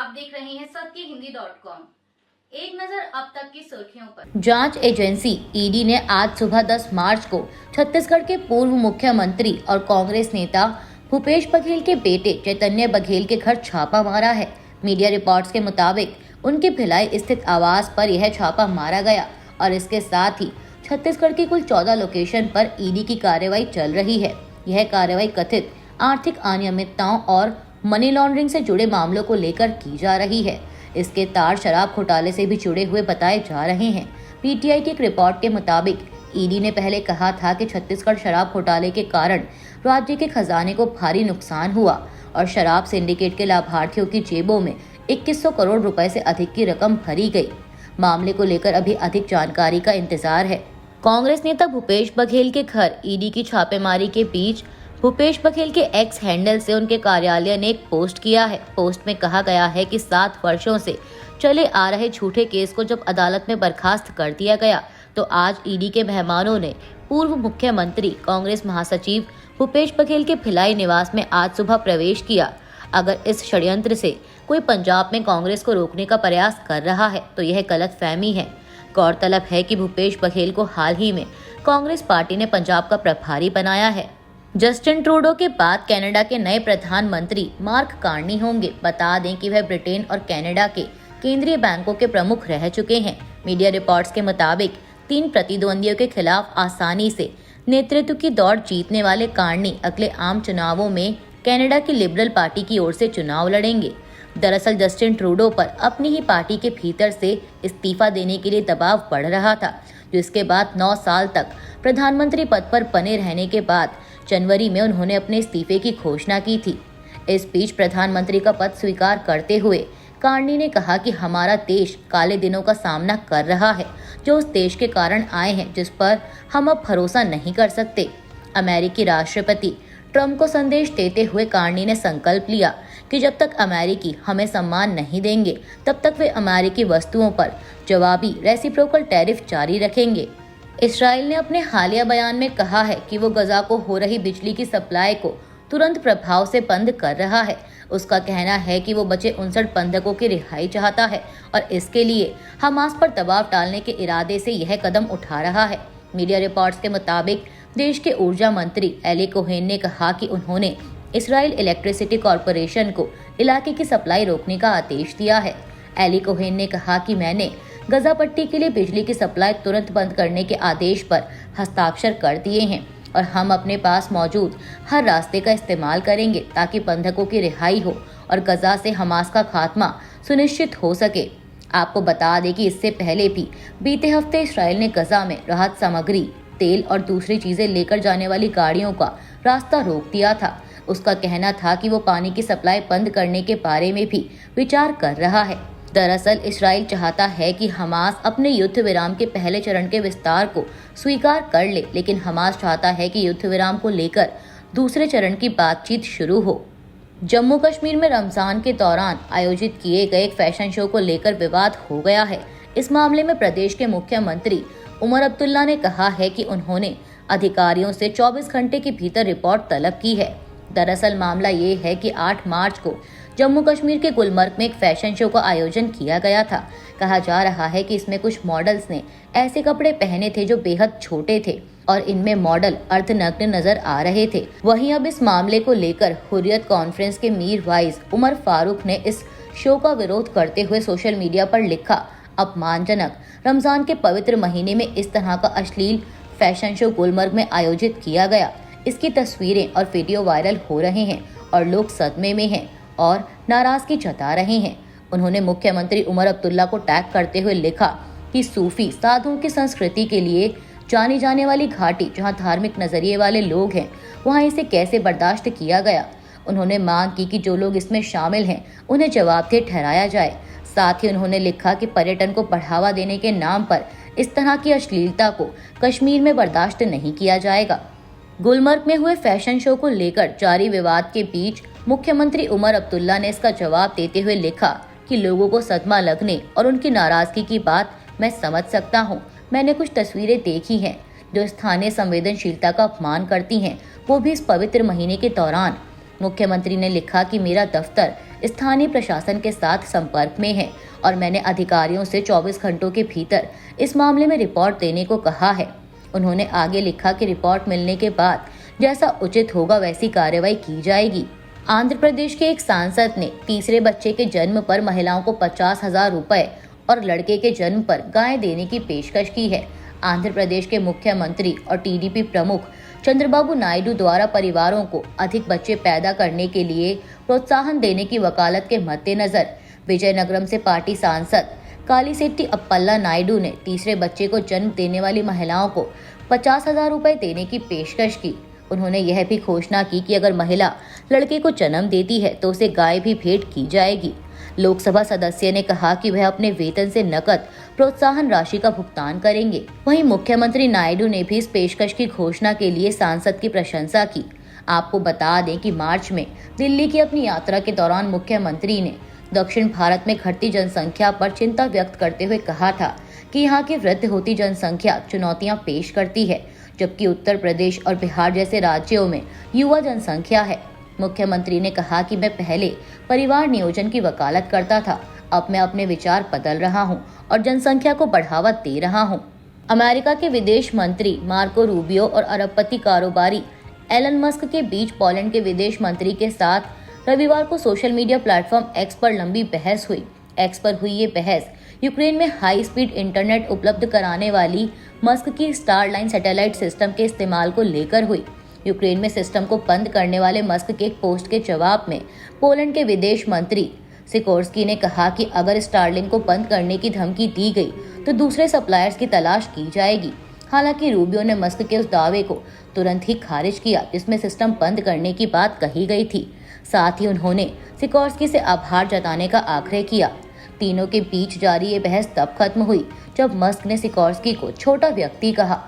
आप देख रहे हैं सत्यहिंदी.com। एक नजर अब तक की सुर्खियों पर। जांच एजेंसी ईडी ने आज सुबह 10 मार्च को छत्तीसगढ़ के पूर्व मुख्यमंत्री और कांग्रेस नेता भूपेश बघेल के बेटे चैतन्य बघेल के घर छापा मारा है। मीडिया रिपोर्ट्स के मुताबिक उनके भिलाई स्थित आवास पर यह छापा मारा गया और इसके साथ ही छत्तीसगढ़ की कुल 14 लोकेशन पर ईडी की कार्रवाई चल रही है। यह कार्रवाई कथित आर्थिक अनियमितताओं और मनी लॉन्ड्रिंग से जुड़े मामलों को लेकर की जा रही है। इसके तार शराब घोटाले से भी जुड़े हुए बताए जा रहे हैं। पीटीआई की एक रिपोर्ट के मुताबिक ईडी ने पहले कहा था कि छत्तीसगढ़ शराब घोटाले के कारण राज्य के खजाने को भारी नुकसान हुआ और शराब सिंडिकेट के लाभार्थियों की जेबों में 2100 करोड़ रुपए से अधिक की रकम भरी गई। मामले को लेकर अभी अधिक जानकारी का इंतजार है। कांग्रेस नेता भूपेश बघेल के घर ईडी की छापेमारी के बीच भूपेश बघेल के एक्स हैंडल से उनके कार्यालय ने एक पोस्ट किया है। पोस्ट में कहा गया है कि 7 वर्षों से चले आ रहे झूठे केस को जब अदालत में बर्खास्त कर दिया गया तो आज ईडी के मेहमानों ने पूर्व मुख्यमंत्री कांग्रेस महासचिव भूपेश बघेल के भिलाई निवास में आज सुबह प्रवेश किया। अगर इस षड्यंत्र से कोई पंजाब में कांग्रेस को रोकने का प्रयास कर रहा है तो यह गलतफहमी है। गौरतलब है कि भूपेश बघेल को हाल ही में कांग्रेस पार्टी ने पंजाब का प्रभारी बनाया है। जस्टिन ट्रूडो के बाद कनाडा के नए प्रधानमंत्री मार्क कार्नी होंगे। बता दें कि वह ब्रिटेन और कनाडा के केंद्रीय बैंकों के प्रमुख रह चुके हैं। मीडिया रिपोर्ट्स के मुताबिक 3 प्रतिद्वंदियों के खिलाफ आसानी से नेतृत्व की दौड़ जीतने वाले कार्नी अगले आम चुनावों में कनाडा की लिबरल पार्टी की ओर से चुनाव लड़ेंगे। दरअसल जस्टिन ट्रूडो पर अपनी ही पार्टी के भीतर से इस्तीफा देने के लिए दबाव बढ़ रहा था, जिसके बाद 9 साल तक प्रधानमंत्री पद पर बने रहने के बाद जनवरी में उन्होंने अपने इस्तीफे की घोषणा की थी। इस बीच प्रधानमंत्री का पद स्वीकार करते हुए कार्नी ने कहा कि हमारा देश काले दिनों का सामना कर रहा है जो उस देश के कारण आए हैं जिस पर हम अब भरोसा नहीं कर सकते। अमेरिकी राष्ट्रपति ट्रंप को संदेश देते हुए कार्नी ने संकल्प लिया कि जब तक अमेरिकी हमें सम्मान नहीं देंगे तब तक वे अमेरिकी वस्तुओं पर जवाबी रेसिप्रोकल टैरिफ जारी रखेंगे। इसराइल ने अपने हालिया बयान में कहा है कि वो गजा को हो रही बिजली की सप्लाई को तुरंत प्रभाव से बंद कर रहा है। उसका कहना है कि वो बचे 59 बंधकों की रिहाई चाहता है और इसके लिए हमास पर दबाव डालने के इरादे से यह कदम उठा रहा है। मीडिया रिपोर्ट्स के मुताबिक देश के ऊर्जा मंत्री एली कोहेन ने कहा कि उन्होंने इसराइल इलेक्ट्रिसिटी कॉरपोरेशन को इलाके की सप्लाई रोकने का आदेश दिया है। एली कोहेन ने कहा कि मैंने गजा पट्टी के लिए बिजली की सप्लाई तुरंत बंद करने के आदेश पर हस्ताक्षर कर दिए हैं और हम अपने पास मौजूद हर रास्ते का इस्तेमाल करेंगे ताकि बंधकों की रिहाई हो और गजा से हमास का खात्मा सुनिश्चित हो सके। आपको बता दें कि इससे पहले भी बीते हफ्ते इसराइल ने गजा में राहत सामग्री, तेल और दूसरी चीजें लेकर जाने वाली गाड़ियों का रास्ता रोक दिया था। उसका कहना था कि वो पानी की सप्लाई बंद करने के बारे में भी विचार कर रहा है। दरअसल इसराइल चाहता है कि हमास अपने युद्ध विराम के पहले चरण के विस्तार को स्वीकार कर ले, लेकिन हमास चाहता है कि युद्ध विराम को लेकर दूसरे चरण की बातचीत शुरू हो। जम्मू कश्मीर में रमजान के दौरान आयोजित किए गए एक फैशन शो को लेकर विवाद हो गया है। इस मामले में प्रदेश के मुख्यमंत्री उमर अब्दुल्ला ने कहा है कि उन्होंने अधिकारियों से 24 घंटे के भीतर रिपोर्ट तलब की है। दरअसल मामला ये है कि 8 मार्च को जम्मू कश्मीर के गुलमर्ग में एक फैशन शो का आयोजन किया गया था। कहा जा रहा है कि इसमें कुछ मॉडल्स ने ऐसे कपड़े पहने थे जो बेहद छोटे थे और इनमें मॉडल अर्धनग्न नजर आ रहे थे। वहीं अब इस मामले को लेकर हुर्रियत कॉन्फ्रेंस के मीर वाइज उमर फारूक ने इस शो का विरोध करते हुए सोशल मीडिया पर लिखा, अपमानजनक, रमजान के पवित्र महीने में इस तरह का अश्लील फैशन शो गुलमर्ग में आयोजित किया गया। इसकी तस्वीरें और वीडियो वायरल हो रहे हैं और लोग सदमे में हैं और नाराजगी जता रहे हैं। उन्होंने मुख्यमंत्री उमर अब्दुल्ला को टैग करते हुए लिखा कि सूफी साधुओं की संस्कृति के लिए जानी जाने वाली घाटी जहां धार्मिक नजरिए वाले लोग हैं वहां इसे कैसे बर्दाश्त किया गया। उन्होंने मांग की कि जो लोग इसमें शामिल हैं उन्हें जवाबदेह ठहराया जाए। साथ ही उन्होंने लिखा कि पर्यटन को बढ़ावा देने के नाम पर इस तरह की अश्लीलता को कश्मीर में बर्दाश्त नहीं किया जाएगा। गुलमर्ग में हुए फैशन शो को लेकर जारी विवाद के बीच मुख्यमंत्री उमर अब्दुल्ला ने इसका जवाब देते हुए लिखा कि लोगों को सदमा लगने और उनकी नाराजगी की बात मैं समझ सकता हूं। मैंने कुछ तस्वीरें देखी हैं जो स्थानीय संवेदनशीलता का अपमान करती हैं, वो भी इस पवित्र महीने के दौरान। मुख्यमंत्री ने लिखा कि मेरा दफ्तर स्थानीय प्रशासन के साथ संपर्क में है और मैंने अधिकारियों से 24 घंटों के भीतर इस मामले में रिपोर्ट देने को कहा है। उन्होंने आगे लिखा कि रिपोर्ट मिलने के बाद जैसा उचित होगा वैसी कार्रवाई की जाएगी। आंध्र प्रदेश के एक सांसद ने तीसरे बच्चे के जन्म पर महिलाओं को 50,000 रुपए और लड़के के जन्म पर गाय देने की पेशकश की है। आंध्र प्रदेश के मुख्यमंत्री और टीडीपी प्रमुख चंद्रबाबू नायडू द्वारा परिवारों को अधिक बच्चे पैदा करने के लिए प्रोत्साहन देने की वकालत के मद्देनजर विजयनगरम से पार्टी सांसद कालीसेट्टी अप्पल्ला नायडू ने तीसरे बच्चे को जन्म देने वाली महिलाओं को 50,000 रुपए देने की पेशकश की। उन्होंने यह भी घोषणा की कि अगर महिला लड़के को जन्म देती है तो उसे गाय भी भेंट की जाएगी। लोकसभा सदस्य ने कहा कि वह अपने वेतन से नकद प्रोत्साहन राशि का भुगतान करेंगे। वहीं मुख्यमंत्री नायडू ने भी इस पेशकश की घोषणा के लिए सांसद की प्रशंसा की। आपको बता दें कि मार्च में दिल्ली की अपनी यात्रा के दौरान मुख्यमंत्री ने दक्षिण भारत में घटती जनसंख्या पर चिंता व्यक्त करते हुए कहा था कि यहाँ की वृद्धि होती जनसंख्या चुनौतियां पेश करती है, जबकि उत्तर प्रदेश और बिहार जैसे राज्यों में युवा जनसंख्या है। मुख्यमंत्री ने कहा कि मैं पहले परिवार नियोजन की वकालत करता था, अब मैं अपने विचार बदल रहा हूं और जनसंख्या को बढ़ावा दे रहा हूं। अमेरिका के विदेश मंत्री मार्को रूबियो और अरबपति कारोबारी एलन मस्क के बीच पोलैंड के विदेश मंत्री के साथ रविवार को सोशल मीडिया प्लेटफॉर्म एक्स पर लंबी बहस हुई। एक्स पर हुई ये बहस यूक्रेन में हाई स्पीड इंटरनेट उपलब्ध कराने वाली मस्क की स्टारलाइन सैटेलाइट सिस्टम के इस्तेमाल को लेकर हुई। यूक्रेन में सिस्टम को बंद करने वाले मस्क के एक पोस्ट के जवाब में पोलैंड के विदेश मंत्री सिकोर्स्की ने कहा कि अगर स्टारलिंक को बंद करने की धमकी दी गई तो दूसरे सप्लायर्स की तलाश की जाएगी। हालांकि रूबियो ने मस्क के उस दावे को तुरंत ही खारिज किया जिसमें सिस्टम बंद करने की बात कही गई थी। साथ ही उन्होंने सिकोर्स्की से आभार जताने का आग्रह किया। तीनों के बीच जारी ये बहस तब खत्म हुई जब मस्क ने सिकोर्स्की को छोटा व्यक्ति कहा।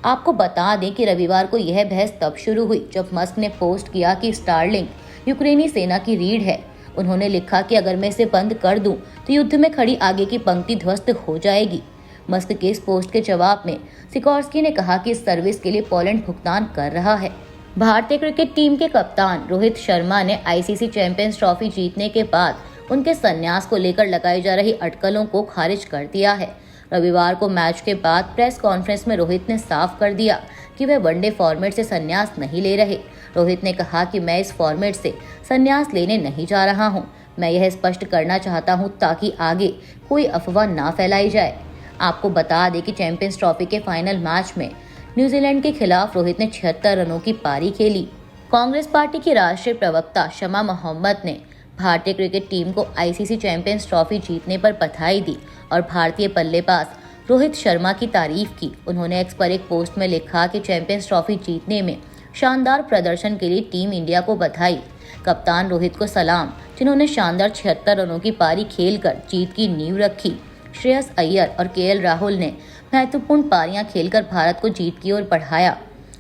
आपको बता दें कि रविवार को यह बहस तब शुरू हुई जब मस्क ने पोस्ट किया कि स्टारलिंक यूक्रेनी सेना की रीढ़ है। उन्होंने लिखा कि अगर मैं इसे बंद कर दूं तो युद्ध में खड़ी आगे की पंक्ति ध्वस्त हो जाएगी। मस्क के इस पोस्ट के जवाब में सिकोर्स्की ने कहा कि इस सर्विस के लिए पोलैंड भुगतान कर रहा है। भारतीय क्रिकेट टीम के कप्तान रोहित शर्मा ने आईसीसी चैंपियंस ट्रॉफी जीतने के बाद उनके संन्यास को लेकर लगाई जा रही अटकलों को खारिज कर दिया है। रविवार को मैच के बाद प्रेस कॉन्फ्रेंस में रोहित ने साफ कर दिया कि वह वनडे फॉर्मेट से संन्यास नहीं ले रहे। रोहित ने कहा कि मैं इस फॉर्मेट से संन्यास लेने नहीं जा रहा हूं। मैं यह स्पष्ट करना चाहता हूं ताकि आगे कोई अफवाह ना फैलाई जाए। आपको बता दें कि चैंपियंस ट्रॉफी के फाइनल मैच में न्यूजीलैंड के खिलाफ रोहित ने 76 रनों की पारी खेली। कांग्रेस पार्टी की राष्ट्रीय प्रवक्ता शमा मोहम्मद ने भारतीय क्रिकेट टीम को आईसीसी चैंपियंस ट्रॉफी जीतने पर बधाई दी और भारतीय बल्लेबाज रोहित शर्मा की तारीफ की। उन्होंने एक्स पर एक पोस्ट में लिखा कि चैंपियंस ट्रॉफी जीतने में शानदार प्रदर्शन के लिए टीम इंडिया को बधाई। कप्तान रोहित को सलाम, जिन्होंने शानदार 76 रनों की पारी खेलकर जीत की नींव रखी। श्रेयस अय्यर और केएल राहुल ने महत्वपूर्ण पारियां खेलकर भारत को जीत की ओर बढ़ाया।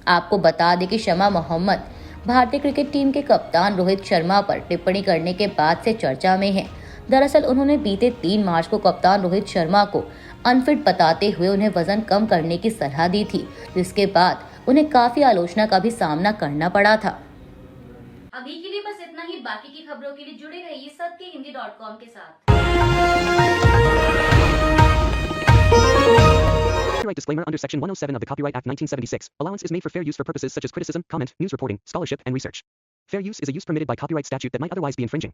आपको बता दें कि शमा मोहम्मद भारतीय क्रिकेट टीम के कप्तान रोहित शर्मा पर टिप्पणी करने के बाद से चर्चा में हैं। दरअसल उन्होंने बीते 3 मार्च को कप्तान रोहित शर्मा को अनफिट बताते हुए उन्हें वजन कम करने की सलाह दी थी, जिसके बाद उन्हें काफी आलोचना का भी सामना करना पड़ा था। अभी के लिए बस इतना ही। बाकी की खबरों के लिए जुड़े रहिए सत्यहिंदी.com के साथ। Copyright disclaimer under Section 107 of the Copyright Act 1976. Allowance is made for fair use for purposes such as criticism, comment, news reporting, scholarship, and research. Fair use is a use permitted by copyright statute that might otherwise be infringing.